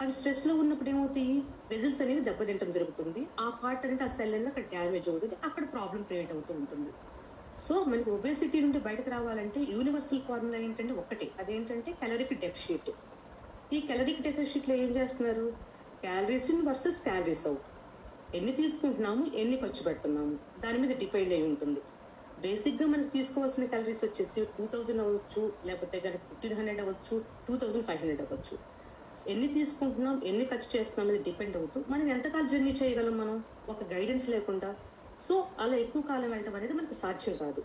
అవి స్ట్రెస్లో ఉన్నప్పుడు ఏమవుతాయి, వెజిల్స్ అనేవి దెబ్బతింటం జరుగుతుంది. ఆ పార్ట్ అనేది, ఆ సెల్ అనేది అక్కడ డ్యామేజ్ అవుతుంది, అక్కడ ప్రాబ్లం క్రియేట్ అవుతూ ఉంటుంది. సో మనకి ఒబేసిటీ నుండి బయటకు రావాలంటే యూనివర్సల్ ఫార్ములా ఏంటంటే ఒకటే, అదేంటంటే క్యాలరిక్ డెఫిషిట్. ఈ క్యాలరిక్ డెఫిషిట్లో ఏం చేస్తున్నారు, calories in verses calories out. ఎన్ని తీసుకుంటున్నాము, ఎన్ని ఖర్చు పెడుతున్నాము, దాని మీద డిపెండ్ అయి ఉంటుంది. బేసిక్గా మనకు తీసుకోవాల్సిన క్యాలరీస్ వచ్చేసి 2000 అవ్వచ్చు, లేకపోతే కనుక 1500 అవ్వచ్చు, 2500 అవ్వచ్చు. ఎన్ని తీసుకుంటున్నాం, ఎన్ని ఖర్చు చేస్తున్నాం అనేది డిపెండ్ అవుతూ మనం ఎంతకాలం జర్నీ చేయగలం మనం ఒక గైడెన్స్ లేకుండా. సో అలా ఎక్కువ కాలం వెళ్ళటం అనేది మనకు సాధ్యం కాదు.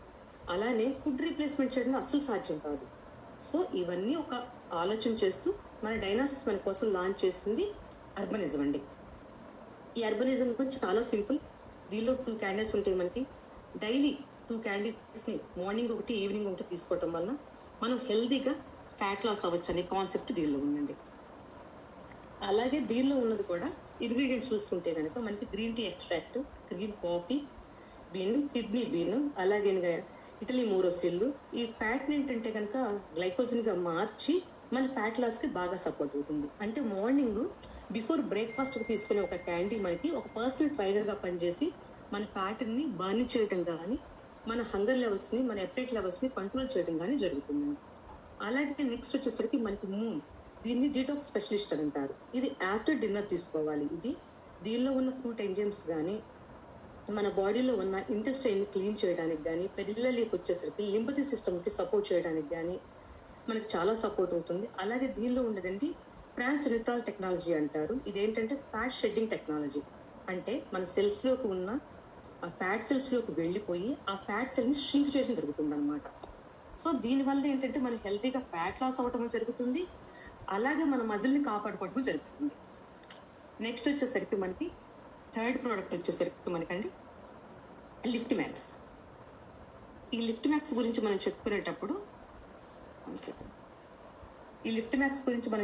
అలానే ఫుడ్ రీప్లేస్మెంట్ చేయడం అస్సలు సాధ్యం కాదు. సో ఇవన్నీ ఒక ఆలోచన చేస్తూ మన డైనాసిస్ మన కోసం లాంచ్ చేసింది అర్బనిజం అండి. ఈ అర్బనిజం గురించి చాలా సింపుల్. దీనిలో 2 క్యాండిల్స్ ఉంటాయి మనకి. డైలీ 2 క్యాండిల్స్ని మార్నింగ్ ఒకటి, ఈవినింగ్ ఒకటి తీసుకోవటం వల్ల మనం హెల్దీగా ఫ్యాట్ లాస్ అవ్వచ్చు అనే కాన్సెప్ట్ దీనిలో ఉందండి. అలాగే దీనిలో ఉన్నది కూడా ఇంగ్రీడియంట్స్ చూసుకుంటే కనుక మనకి green tea extract, green coffee bean, kidney bean, అలాగే ఇటలీ మూరోసిల్లు. ఈ ఫ్యాట్ ఏంటంటే కనుక గ్లైకోజన్గా మార్చి మన ఫ్యాట్ లాస్కి బాగా సపోర్ట్ అవుతుంది. అంటే మార్నింగ్ బిఫోర్ బ్రేక్ఫాస్ట్కి తీసుకునే ఒక క్యాండీ మనకి ఒక పర్సనల్ ట్రైనర్గా పనిచేసి మన ఫ్యాట్ని బర్న్ చేయడం కానీ, మన హంగర్ లెవెల్స్ని, మన ఎపటైట్ లెవెల్స్ని కంట్రోల్ చేయడం కానీ జరుగుతుందండి. అలాగే నెక్స్ట్ వచ్చేసరికి మనకి మూన్, దీన్ని డీటాక్స్ స్పెషలిస్ట్ అని అంటారు. ఇది ఆఫ్టర్ డిన్నర్ తీసుకోవాలి. దీనిలో ఉన్న ఫ్రూట్ ఎంజైమ్స్ కానీ, మన బాడీలో ఉన్న ఇంటెస్టైన్ క్లీన్ చేయడానికి కానీ, పిల్లలకి వచ్చేసరికి లింపతి సిస్టమ్కి సపోర్ట్ చేయడానికి కానీ మనకి చాలా సపోర్ట్ అవుతుంది. అలాగే దీనిలో ఉండదండి ట్రాన్స్‌రెట్రాల్ టెక్నాలజీ అంటారు. ఇదేంటంటే ఫ్యాట్ షెడ్డింగ్ టెక్నాలజీ. అంటే మన సెల్స్‌లోకి ఉన్న ఆ ఫ్యాట్ సెల్స్‌లోకి వెళ్ళిపోయి ఆ ఫ్యాట్ సెల్‌ని ష్రింక్ చేయడం జరుగుతుందన్నమాట. సో దీనివల్ల ఏంటంటే మనకి హెల్తీగా ఫ్యాట్ లాస్ అవ్వటం జరుగుతుంది. అలాగే మన మజిల్‌ని కాపాడుకోవడం జరుగుతుంది. నెక్స్ట్ వచ్చేసరికి మనకి థర్డ్ ప్రోడక్ట్ వచ్చేసరికి మనకండి లిఫ్ట్ మ్యాక్స్. ఈ లిఫ్ట్ మ్యాక్స్ గురించి మనం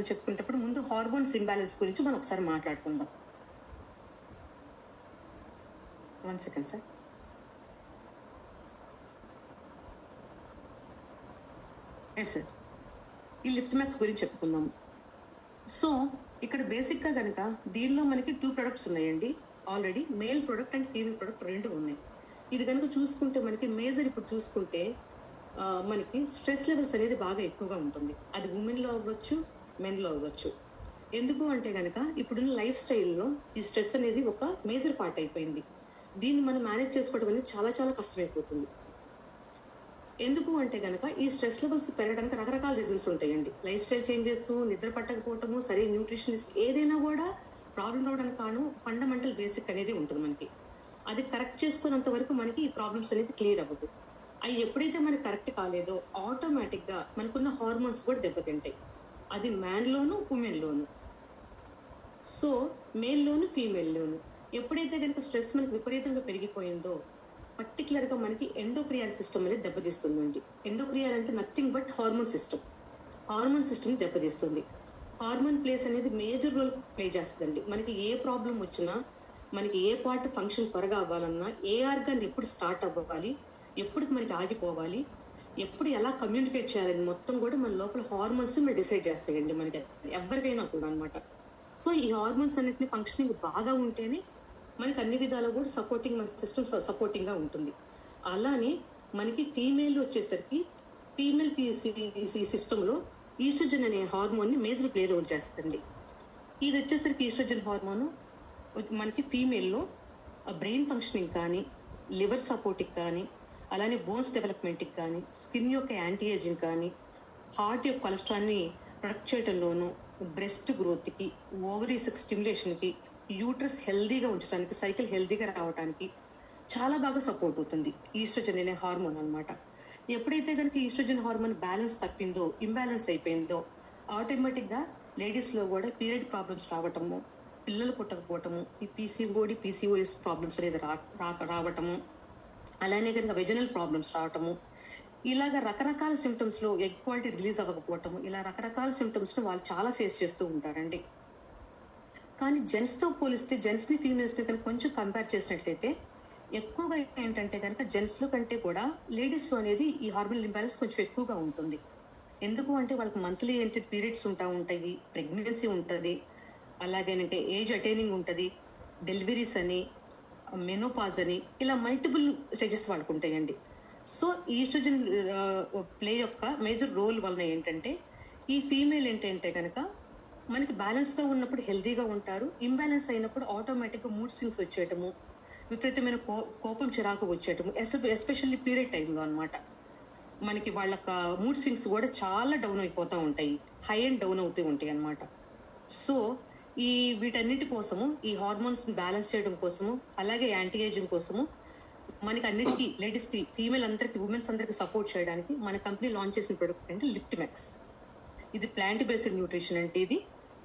చెప్పుకునేటప్పుడు ముందు హార్మోన్స్ ఇంబ్యాలెన్స్ గురించి మనం ఒకసారి మాట్లాడుకుందాం. 1 సెకండ్ సార్. ఎస్ సార్, ఈ లిఫ్ట్ మ్యాక్స్ గురించి చెప్పుకుందాము. సో ఇక్కడ బేసిక్గా కనుక దీనిలో మనకి 2 ప్రొడక్ట్స్ ఉన్నాయండి. Already male product and female product 2 ఉన్నాయి. ఇది కనుక చూసుకుంటే మనకి మేజర్ ఇప్పుడు చూసుకుంటే మనకి స్ట్రెస్ లెవెల్స్ అనేది బాగా ఎక్కువగా ఉంటుంది. అది ఉమెన్లో అవ్వచ్చు, మెన్లో అవ్వచ్చు. ఎందుకు అంటే కనుక ఇప్పుడున్న లైఫ్ స్టైల్లో ఈ స్ట్రెస్ అనేది ఒక మేజర్ పార్ట్ అయిపోయింది. దీన్ని మనం మేనేజ్ చేసుకోవడం అనేది చాలా చాలా కష్టమైపోతుంది. ఎందుకు అంటే కనుక ఈ స్ట్రెస్ లెవెల్స్ పెరగడానికి రకరకాల రీజన్స్ ఉంటాయండి. లైఫ్ స్టైల్ చేంజెస్, నిద్ర పట్టకపోవటము, సరైన న్యూట్రిషన్, ఏదైనా కూడా ప్రాబ్లం రావడానికి కారణం ఫండమెంటల్ బేసిక్ అనేది ఉంటుంది మనకి. అది కరెక్ట్ చేసుకున్నంత వరకు మనకి ఈ ప్రాబ్లమ్స్ అనేది క్లియర్ అవ్వదు. అవి ఎప్పుడైతే మనకి కరెక్ట్ కాలేదో ఆటోమేటిక్గా మనకున్న హార్మోన్స్ కూడా దెబ్బతింటాయి. అది మ్యాన్లోను, ఉమెన్లోను. సో మేల్లోను, ఫీమేల్లోను ఎప్పుడైతే కనుక స్ట్రెస్ మనకి విపరీతంగా పెరిగిపోయిందో పర్టికులర్గా మనకి ఎండోక్రియాల్ సిస్టమ్ అనేది దెబ్బతీస్తుందండి. ఎండోక్రియాల్ అంటే nothing but hormone system. Hormone system దెబ్బతీస్తుంది. హార్మోన్ ప్లేస్ అనేది మేజర్ రోల్ ప్లే చేస్తుందండి. మనకి ఏ ప్రాబ్లం వచ్చినా, మనకి ఏ పార్ట్ ఫంక్షన్ త్వరగా అవ్వాలన్నా, ఏ ఆర్గాన్ ఎప్పుడు స్టార్ట్ అవ్వాలి, ఎప్పుడు మనకి ఆగిపోవాలి, ఎప్పుడు ఎలా కమ్యూనికేట్ చేయాలని మొత్తం కూడా మన లోపల హార్మోన్స్ మేము డిసైడ్ చేస్తాయండి మనకి ఎవరికైనా కూడా అనమాట. సో ఈ హార్మోన్స్ అన్నింటినీ ఫంక్షనింగ్ బాగా ఉంటేనే మనకి అన్ని విధాలు కూడా సపోర్టింగ్, మన సిస్టమ్ సపోర్టింగ్గా ఉంటుంది. అలానే మనకి ఫీమేల్ వచ్చేసరికి ఫీమేల్ సిస్టంలో ఈస్ట్రోజన్ అనే హార్మోన్ని మేజర్ ప్లే రోల్ చేస్తుంది. ఇది వచ్చేసరికి ఈస్ట్రోజన్ హార్మోన్ మనకి ఫీమేల్లో బ్రెయిన్ ఫంక్షనింగ్ కానీ, లివర్ సపోర్ట్కి కానీ, అలానే బోన్స్ డెవలప్మెంట్కి కానీ, స్కిన్ యొక్క యాంటీ ఏజింగ్ కానీ, హార్ట్ యొక్క కొలెస్ట్రాల్ని ప్రొటెక్ట్ చేయడంలోనూ, బ్రెస్ట్ గ్రోత్కి, ఓవరీస్ స్టిమ్యులేషన్కి, యూట్రస్ హెల్దీగా ఉంచడానికి, సైకిల్ హెల్దీగా రావడానికి చాలా బాగా సపోర్ట్ అవుతుంది ఈస్ట్రోజన్ అనే హార్మోన్ అనమాట. ఎప్పుడైతే కనుక ఈస్ట్రోజన్ హార్మోన్ బ్యాలెన్స్ తప్పిందో, ఇంబ్యాలెన్స్ అయిపోయిందో ఆటోమేటిక్గా లేడీస్లో కూడా పీరియడ్ ప్రాబ్లమ్స్ రావటము, పిల్లలు పుట్టకపోవటము, ఈ పీసీఓఎస్ ప్రాబ్లమ్స్ అనేది రావటము, అలానే కనుక వెజనల్ ప్రాబ్లమ్స్ రావటము, ఇలాగ రకరకాల సిమ్టమ్స్లో ఎగ్ క్వాలిటీ రిలీజ్ అవ్వకపోవటము, ఇలా రకరకాల సిమ్టమ్స్ని వాళ్ళు చాలా ఫేస్ చేస్తూ ఉంటారండి. కానీ జెంట్స్తో పోలిస్తే జెంట్స్ని ఫీమేల్స్ని కనుక కొంచెం కంపేర్ చేసినట్లయితే ఎక్కువగా ఏంటంటే కనుక జెంట్స్లో కంటే కూడా లేడీస్లో అనేది ఈ హార్మోనల్ ఇంబ్యాలెన్స్ కొంచెం ఎక్కువగా ఉంటుంది. ఎందుకు అంటే వాళ్ళకి మంత్లీ పీరియడ్స్ ఉంటాయి, ప్రెగ్నెన్సీ ఉంటుంది, అలాగే ఏజ్ అటైనింగ్ ఉంటుంది, డెలివరీస్ అని, మెనోపాజ్ అని, ఇలా మల్టిపుల్ స్టేజెస్ వాళ్ళకు ఉంటాయండి. సో ఈస్ట్రోజన్ ప్లే యొక్క మేజర్ రోల్ వలన ఏంటంటే ఈ ఫీమేల్ ఏంటంటే కనుక మనకి బ్యాలెన్స్గా ఉన్నప్పుడు హెల్దీగా ఉంటారు, ఇంబ్యాలెన్స్ అయినప్పుడు ఆటోమేటిక్గా మూడ్ స్వింగ్స్ వచ్చేయటము, విపరీతమైన కోపం చిరాకు వచ్చేయటము, ఎస్పెషల్లీ పీరియడ్ టైంలో అనమాట. మనకి వాళ్ళ మూడ్ స్వింగ్స్ కూడా చాలా డౌన్ అయిపోతూ ఉంటాయి, హై అండ్ డౌన్ అవుతూ ఉంటాయి అన్నమాట. సో ఈ వీటన్నిటి కోసము, ఈ హార్మోన్స్ని బ్యాలెన్స్ చేయడం కోసము, అలాగే యాంటీ ఏజింగ్ కోసము మనకి అన్నిటికీ లేడీస్కి, ఫీమేల్ అందరికీ, ఉమెన్స్ అందరికీ సపోర్ట్ చేయడానికి మన కంపెనీ లాంచ్ చేసిన ప్రొడక్ట్ అంటే లిఫ్ట్ మ్యాక్స్. ఇది ప్లాంట్ బేస్డ్ న్యూట్రిషన్ అంటే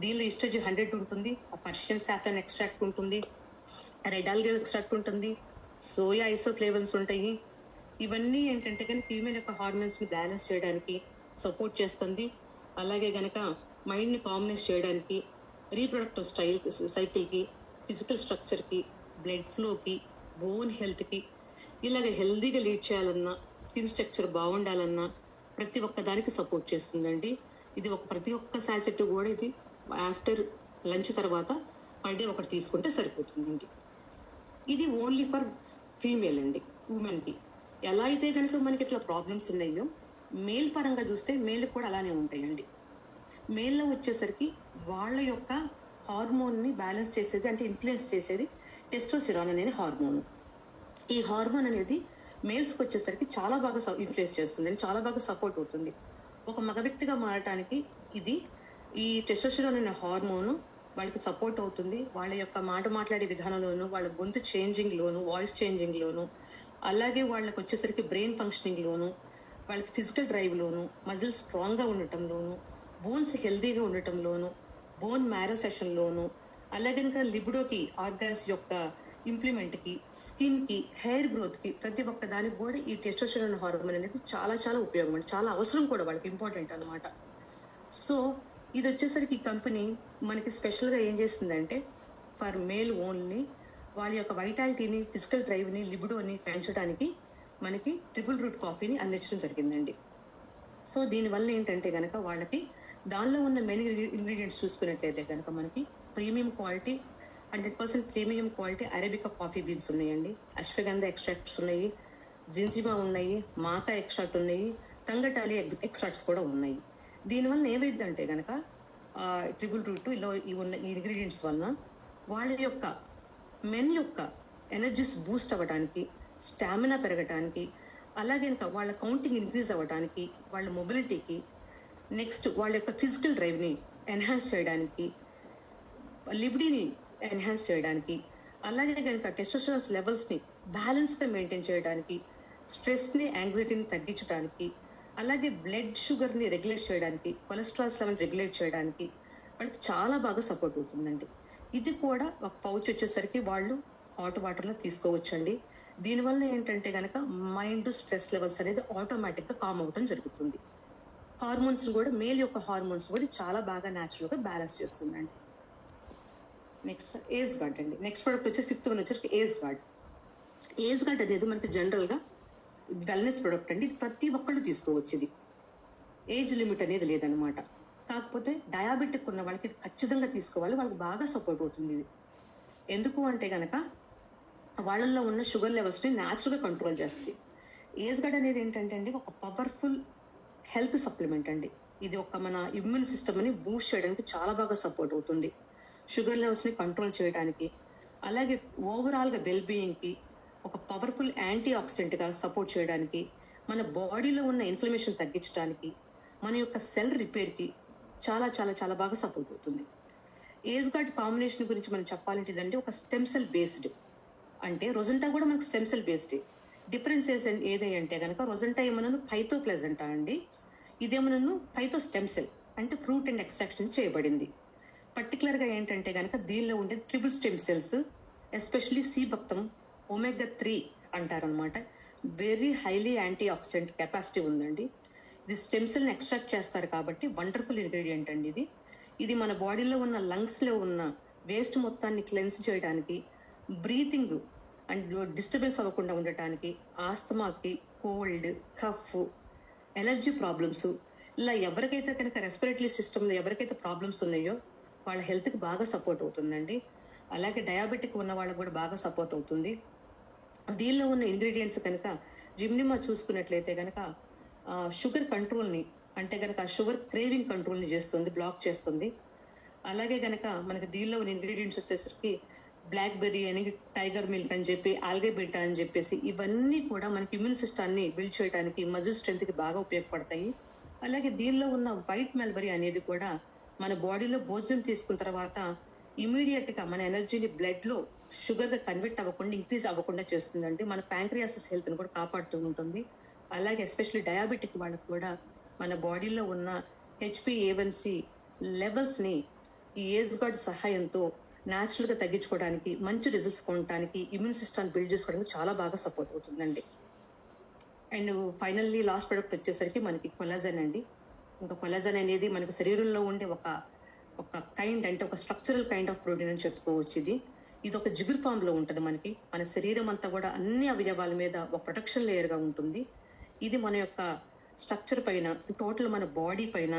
దీనిలో ఈస్ట్రోజన్ 100 ఉంటుంది, పర్షియన్ సాఫ్రాన్ ఎక్స్ట్రాక్ట్ ఉంటుంది, రెడ్ ఆల్గే ఎక్స్ట్రాక్ట్ ఉంటుంది, సోయా ఐసోఫ్లేవన్స్ ఉంటాయి. ఇవన్నీ ఏంటంటే కానీ ఫీమేల్ యొక్క హార్మోన్స్ని బ్యాలెన్స్ చేయడానికి సపోర్ట్ చేస్తుంది. అలాగే కనుక మైండ్ని కామ్నెస్ చేయడానికి, రీప్రొడక్టివ్ సైకిల్కి, ఫిజికల్ స్ట్రక్చర్కి, బ్లడ్ ఫ్లోకి, బోన్ హెల్త్కి, ఇలాగ హెల్దీగా లీడ్ చేయాలన్నా, స్కిన్ స్ట్రక్చర్ బాగుండాలన్నా ప్రతి ఒక్క దానికి సపోర్ట్ చేస్తుందండి. ఇది ప్రతి ఒక్క శాచెట్ కూడా ఇది ఆఫ్టర్ లంచ్ తర్వాత పర్ డే ఒకటి తీసుకుంటే సరిపోతుందండి. ఇది ఓన్లీ ఫర్ ఫీమేల్ అండి, ఉమెన్కి. ఎలా అయితే కనుక మనకి ఇట్లా ప్రాబ్లమ్స్ ఉన్నాయో మేల్ పరంగా చూస్తే మేల్ కూడా అలానే ఉంటాయండి. మేల్లో వచ్చేసరికి వాళ్ళ యొక్క హార్మోన్ని బ్యాలెన్స్ చేసేది, అంటే ఇన్ఫ్లుయెన్స్ చేసేది టెస్టోస్టెరాన్ అనేది హార్మోన్. ఈ హార్మోన్ అనేది మేల్స్కి వచ్చేసరికి చాలా బాగా ఇన్ఫ్లుయెన్స్ చేస్తుంది, చాలా బాగా సపోర్ట్ అవుతుంది. ఒక మగ వ్యక్తిగా మారటానికి ఈ టెస్టోస్టెరాన్ అనే హార్మోన్ వాళ్ళకి సపోర్ట్ అవుతుంది. వాళ్ళ యొక్క మాట్లాడే విధానంలోను, వాళ్ళ గొంతు చేంజింగ్లోను, వాయిస్ చేంజింగ్లోను, అలాగే వాళ్ళకి వచ్చేసరికి బ్రెయిన్ ఫంక్షనింగ్లోను, వాళ్ళకి ఫిజికల్ డ్రైవ్లోను, మజిల్ స్ట్రాంగ్గా ఉండటంలోను, బోన్స్ హెల్దీగా ఉండటంలోను, బోన్ మ్యారో సెషన్లోను, అలాగే ఇంకా లిబిడోకి, ఆర్గాన్స్ యొక్క ఇంప్లిమెంట్కి, స్కిన్కి, హెయిర్ గ్రోత్కి, ప్రతి ఒక్క దానికి కూడా ఈ టెస్టోస్టెరాన్ హార్మోన్ అనేది చాలా చాలా ఉపయోగం అండి, చాలా అవసరం కూడా, వాళ్ళకి ఇంపార్టెంట్ అనమాట. సో ఇది వచ్చేసరికి ఈ కంపెనీ మనకి స్పెషల్గా ఏం చేసిందంటే ఫర్ మేల్ ఓన్లీ వాళ్ళ యొక్క వైటాలిటీని, ఫిజికల్ డ్రైవ్ని, లిబిడోని పెంచడానికి మనకి ట్రిపుల్ రూట్ కాఫీని అందించడం జరిగిందండి. సో దీనివల్ల ఏంటంటే కనుక వాళ్ళకి దానిలో ఉన్న మెయిన్ ఇంగ్రీడియంట్స్ చూసుకున్నట్లయితే కనుక మనకి premium quality 100% premium quality arabica coffee beans ఉన్నాయండి, అశ్వగంధ ఎక్స్ట్రాక్ట్స్ ఉన్నాయి, జింజిమా ఉన్నాయి, మాకా ఎక్స్ట్రాక్ట్ ఉన్నాయి, తంగటాలి ఎక్స్ట్రాక్ట్స్ కూడా ఉన్నాయి. దీనివల్ల ఏమైందంటే కనుక ట్రిపుల్ రూట్ ఇలా ఉన్న ఈ ఇంగ్రీడియంట్స్ వలన వాళ్ళ యొక్క మెన్ యొక్క ఎనర్జీస్ బూస్ట్ అవ్వడానికి, స్టామినా పెరగటానికి, అలాగే ఇంకా వాళ్ళ కౌంటింగ్ ఇంక్రీజ్ అవ్వడానికి, వాళ్ళ మొబిలిటీకి, నెక్స్ట్ వాళ్ళ యొక్క ఫిజికల్ డ్రైవ్ని ఎన్హాన్స్ చేయడానికి, లిబిడీని ఎన్హాన్స్ చేయడానికి, అలాగే కనుక టెస్టోస్టెరాన్ లెవెల్స్ని బ్యాలెన్స్గా మెయింటైన్ చేయడానికి, స్ట్రెస్ని, యాంగ్జైటీని తగ్గించడానికి, అలాగే బ్లడ్ షుగర్ని రెగ్యులేట్ చేయడానికి, కొలెస్ట్రాల్స్ లెవెల్ రెగ్యులేట్ చేయడానికి వాళ్ళకి చాలా బాగా సపోర్ట్ అవుతుందండి. ఇది కూడా ఒక పౌచ్ వచ్చేసరికి వాళ్ళు హాట్ వాటర్లో తీసుకోవచ్చండి. దీనివల్ల ఏంటంటే కనుక మైండ్ స్ట్రెస్ లెవెల్స్ అనేది ఆటోమేటిక్గా కామ్ అవటం జరుగుతుంది. హార్మోన్స్ కూడా, మేల్ యొక్క హార్మోన్స్ కూడా చాలా బాగా న్యాచురల్గా బ్యాలెన్స్ చేస్తుందండి. నెక్స్ట్ ఏజ్ గార్డ్ అండి. నెక్స్ట్ ప్రోడక్ట్ వచ్చి 5th వన్ వచ్చేసరికి ఏజ్ గార్డ్. ఏజ్ గార్డ్ అనేది మనకి జనరల్గా వెల్నెస్ ప్రోడక్ట్ అండి. ఇది ప్రతి ఒక్కళ్ళు తీసుకోవచ్చు. ఇది ఏజ్ లిమిట్ అనేది లేదనమాట. కాకపోతే డయాబెటిక్ ఉన్న వాళ్ళకి ఇది ఖచ్చితంగా తీసుకోవాలి, వాళ్ళకి బాగా సపోర్ట్ అవుతుంది. ఇది ఎందుకు అంటే కనుక వాళ్ళల్లో ఉన్న షుగర్ లెవెల్స్ని న్యాచురల్గా కంట్రోల్ చేస్తుంది. ఏజ్ గార్డ్ అనేది ఏంటంటే అండి ఒక పవర్ఫుల్ హెల్త్ సప్లిమెంట్ అండి. ఇది మన ఇమ్యూన్ సిస్టమ్ని బూస్ట్ చేయడానికి చాలా బాగా సపోర్ట్ అవుతుంది, షుగర్ లెవెల్స్ని కంట్రోల్ చేయడానికి, అలాగే ఓవరాల్గా వెల్బీయింగ్కి ఒక పవర్ఫుల్ యాంటీ ఆక్సిడెంట్గా సపోర్ట్ చేయడానికి, మన బాడీలో ఉన్న ఇన్ఫ్లమేషన్ తగ్గించడానికి, మన యొక్క సెల్ రిపేర్కి చాలా చాలా చాలా బాగా సపోర్ట్ అవుతుంది. ఏజ్ గార్డ్ కాంబినేషన్ గురించి మనం చెప్పాలంటే ఇదంటే ఒక స్టెమ్ సెల్ బేస్డ్, అంటే రొజెంటా కూడా మనకు స్టెమ్ సెల్ బేస్డ్. డిఫరెన్సెస్ ఏదంటే కనుక రొజెంటా ఏమన్నాను పైతో ప్లెజెంటా అండి, ఇదేమన్నాను పైతో స్టెమ్ సెల్ అంటే ఫ్రూట్ అండ్ ఎక్స్ట్రాక్షన్ చేయబడింది. పర్టికులర్గా ఏంటంటే కనుక దీనిలో ఉండే triple stem cells, especially sea buckthorn, omega 3 అంటారనమాట. Very highly antioxidant capacity ఉందండి. ఇది స్టెమ్ సెల్ని ఎక్స్ట్రాక్ట్ చేస్తారు కాబట్టి వండర్ఫుల్ ఇంగ్రీడియంట్ అండి. ఇది మన బాడీలో ఉన్న లంగ్స్లో ఉన్న వేస్ట్ మొత్తాన్ని క్లెన్స్ చేయడానికి, బ్రీతింగ్ అండ్ డిస్టర్బెన్స్ అవ్వకుండా ఉండటానికి, ఆస్తమాకి, కోల్డ్, కఫ్, ఎలర్జీ ప్రాబ్లమ్స్, ఇలా ఎవరికైతే కనుక రెస్పిరేటరీ సిస్టంలో ఎవరికైతే ప్రాబ్లమ్స్ ఉన్నాయో వాళ్ళ హెల్త్కి బాగా సపోర్ట్ అవుతుందండి. అలాగే డయాబెటిక్ ఉన్న వాళ్ళకి కూడా బాగా సపోర్ట్ అవుతుంది. దీనిలో ఉన్న ఇంగ్రీడియంట్స్ కనుక జిమ్నిమా చూసుకున్నట్లయితే కనుక షుగర్ కంట్రోల్ని, అంటే కనుక షుగర్ క్రేవింగ్ కంట్రోల్ని చేస్తుంది, బ్లాక్ చేస్తుంది. అలాగే కనుక మనకి దీనిలో ఉన్న ఇంగ్రీడియంట్స్ వచ్చేసరికి బ్లాక్ బెర్రీ అని, టైగర్ మిల్క్ అని చెప్పి, ఆల్గే బీటా అని చెప్పేసి, ఇవన్నీ కూడా మనకి ఇమ్యూన్ సిస్టాన్ని బిల్డ్ చేయడానికి, మజిల్ స్ట్రెంత్కి బాగా ఉపయోగపడతాయి. అలాగే దీనిలో ఉన్న వైట్ మెల్బరీ అనేది కూడా మన బాడీలో భోజనం తీసుకున్న తర్వాత ఇమీడియట్గా మన ఎనర్జీని బ్లడ్లో షుగర్గా కన్వర్ట్ అవ్వకుండా, ఇంక్రీజ్ అవ్వకుండా చేస్తుందండి. మన ప్యాంక్రియాసిస్ హెల్త్ని కూడా కాపాడుతూ ఉంటుంది. అలాగే ఎస్పెషల్లీ డయాబెటిక్ వాళ్ళకి కూడా మన బాడీలో ఉన్న HbA1c లెవెల్స్ని ఈ ఏజ్ గార్డ్ సహాయంతో న్యాచురల్గా తగ్గించుకోవడానికి, మంచి రిజల్ట్స్ కొనడానికి, ఇమ్యూన్ సిస్టమ్ బిల్డ్ చేసుకోవడానికి చాలా బాగా సపోర్ట్ అవుతుందండి. అండ్ ఫైనల్లీ లాస్ట్ ప్రొడక్ట్ వచ్చేసరికి మనకి కొలాజన్ అండి. ఇంకా కొలాజన్ అనేది మనకు శరీరంలో ఉండే ఒక కైండ్, అంటే ఒక స్ట్రక్చరల్ కైండ్ ఆఫ్ ప్రోటీన్ అని చెప్పుకోవచ్చు. ఇది ఒక జిగురు ఫామ్లో ఉంటుంది. మన శరీరం అంతా కూడా అన్ని అవయవాల మీద ఒక ప్రొటెక్షన్ లేయర్గా ఉంటుంది. ఇది మన యొక్క స్ట్రక్చర్ పైన, టోటల్ మన బాడీ పైన,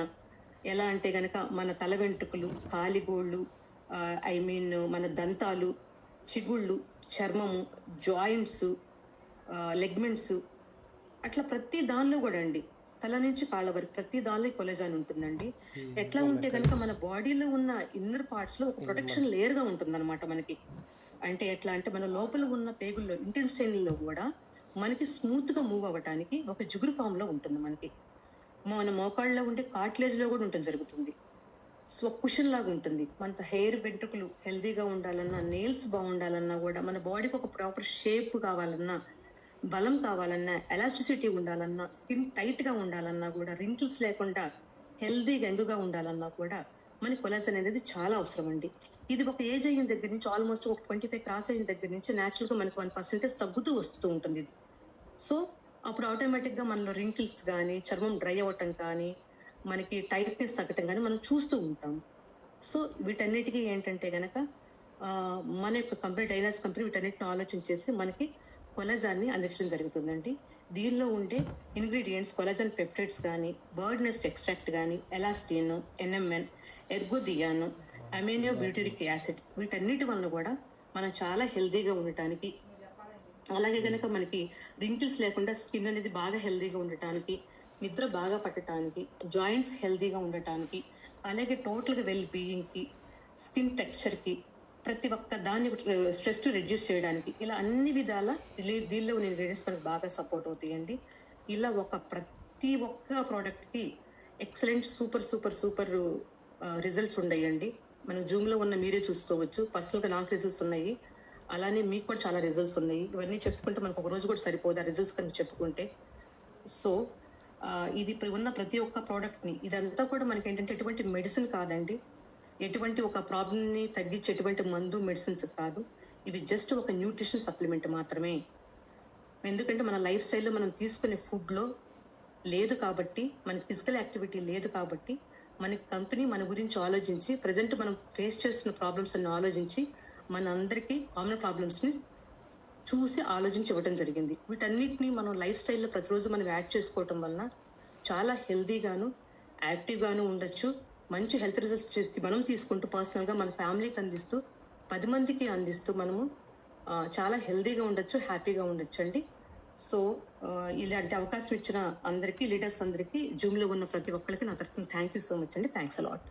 ఎలా అంటే గనక మన తల వెంట్రుకలు, కాలిగోళ్ళు, మన దంతాలు, చిగుళ్ళు, చర్మము, జాయింట్స్, లెగ్మెంట్స్, అట్లా ప్రతి దానిలో కూడా అండి, తల నుంచి కాళ్ళ వరకు ప్రతి దానిలో కొలెజాన్ ఉంటుందండి. ఎట్లా ఉంటే కనుక మన బాడీలో ఉన్న ఇన్నర్ పార్ట్స్ లో ఒక ప్రొటెక్షన్ లేయర్ గా ఉంటుందన్నమాట మనకి. అంటే ఎట్లా అంటే మన లోపల ఉన్న పేగుల్లో ఇంటెన్స్టైన్ లో కూడా మనకి స్మూత్ గా మూవ్ అవ్వటానికి ఒక జిగురు ఫామ్ లో ఉంటుంది మనకి. మన మోకాళ్ళలో ఉండే కార్టిలేజ్ లో కూడా ఉంటుంది జరుగుతుంది. సో కుషన్ లాగా ఉంటుంది. మన హెయిర్ వెంట్రుకలు హెల్దీగా ఉండాలన్నా, నెయిల్స్ బాగుండాలన్నా కూడా, మన బాడీకి ఒక ప్రాపర్ షేప్ కావాలన్నా, బలం కావాలన్నా, ఎలాస్టిసిటీ ఉండాలన్నా, స్కిన్ టైట్ గా ఉండాలన్నా కూడా, రింకిల్స్ లేకుండా హెల్దీగా యంగ్గా ఉండాలన్నా కూడా మన కొలాజన్ అనేది చాలా అవసరం అండి. ఇది ఒక ఏజ్ అయిన దగ్గర నుంచి ఆల్మోస్ట్ ఒక 25 క్రాస్ అయిన దగ్గర నుంచి న్యాచురల్ గా మనకు 1% తగ్గుతూ వస్తూ ఉంటుంది ఇది. సో అప్పుడు ఆటోమేటిక్ గా మనలో రింకిల్స్ కానీ, చర్మం డ్రై అవ్వటం కానీ, మనకి టైట్నెస్ తగ్గటం కానీ మనం చూస్తూ ఉంటాం. సో వీటన్నిటికీ ఏంటంటే గనక మన యొక్క కంపెనీ డైనాస్ కంపెనీ వీటన్నిటిని ఆలోచించేసి మనకి కొలాజాన్ని అందించడం జరుగుతుందండి. దీనిలో ఉండే ఇంగ్రీడియంట్స్ కొలాజన్ పెప్టైడ్స్ కానీ, బర్డ్ నెస్ట్ ఎక్స్ట్రాక్ట్ కానీ, elastin, NMN, ergothioneine, amino butyric acid, వీటన్నిటి వలన కూడా మనం చాలా హెల్దీగా ఉండటానికి, అలాగే కనుక మనకి రింకిల్స్ లేకుండా స్కిన్ అనేది బాగా హెల్దీగా ఉండటానికి, నిద్ర బాగా పట్టడానికి, జాయింట్స్ హెల్దీగా ఉండటానికి, అలాగే టోటల్గా వెల్ బీయింగ్కి, స్కిన్ టెక్స్చర్కి, ప్రతి ఒక్క దాన్ని స్ట్రెస్ రెడ్యూస్ చేయడానికి, ఇలా అన్ని విధాల దీనిలో ఉన్న ఇంగ్రీడియంట్స్ మనకు బాగా సపోర్ట్ అవుతాయండి. ఇలా ప్రతి ఒక్క ప్రోడక్ట్కి excellent super super super results ఉన్నాయండి. మన జూమ్లో ఉన్న మీరే చూసుకోవచ్చు. పర్సనల్గా నాకు రిజల్ట్స్ ఉన్నాయి, అలానే మీకు కూడా చాలా రిజల్ట్స్ ఉన్నాయి. ఇవన్నీ చెప్పుకుంటే మనకు ఒక రోజు కూడా సరిపోదు ఆ రిజల్ట్స్ కనుక చెప్పుకుంటే. సో ఇది ఉన్న ప్రతి ఒక్క ప్రోడక్ట్ని, ఇదంతా కూడా మనకి ఏంటంటే ఎటువంటి మెడిసిన్ కాదండి, ఎటువంటి ఒక ప్రాబ్లమ్ని తగ్గించే ఎటువంటి మందు మెడిసిన్స్ కాదు. ఇవి జస్ట్ ఒక న్యూట్రిషన్ సప్లిమెంట్ మాత్రమే. ఎందుకంటే మన లైఫ్ స్టైల్లో మనం తీసుకునే ఫుడ్లో లేదు కాబట్టి, మనకి ఫిజికల్ యాక్టివిటీ లేదు కాబట్టి, మన కంపెనీ మన గురించి ఆలోచించి ప్రజెంట్ మనం ఫేస్ చేస్తున్న ప్రాబ్లమ్స్ అన్ని ఆలోచించి మన అందరికీ కామన్ ప్రాబ్లమ్స్ని చూసి ఆలోచించి ఇవ్వడం జరిగింది. వీటన్నిటిని మనం లైఫ్ స్టైల్లో ప్రతిరోజు మనం యాడ్ చేసుకోవటం వలన చాలా హెల్దీగాను, యాక్టివ్గాను ఉండొచ్చు. మంచి హెల్త్ రిజల్ట్స్ చేసి మనం తీసుకుంటూ పర్సనల్గా మన ఫ్యామిలీకి అందిస్తూ 10 మందికి అందిస్తూ మనము చాలా హెల్దీగా ఉండొచ్చు, హ్యాపీగా ఉండొచ్చు అండి. సో ఇలాంటి అవకాశం ఇచ్చిన అందరికీ, లీడర్స్ అందరికీ, జూమ్లో ఉన్న ప్రతి ఒక్కరికి నా తరఫున థ్యాంక్ యూ సో మచ్ అండి. Thanks a lot.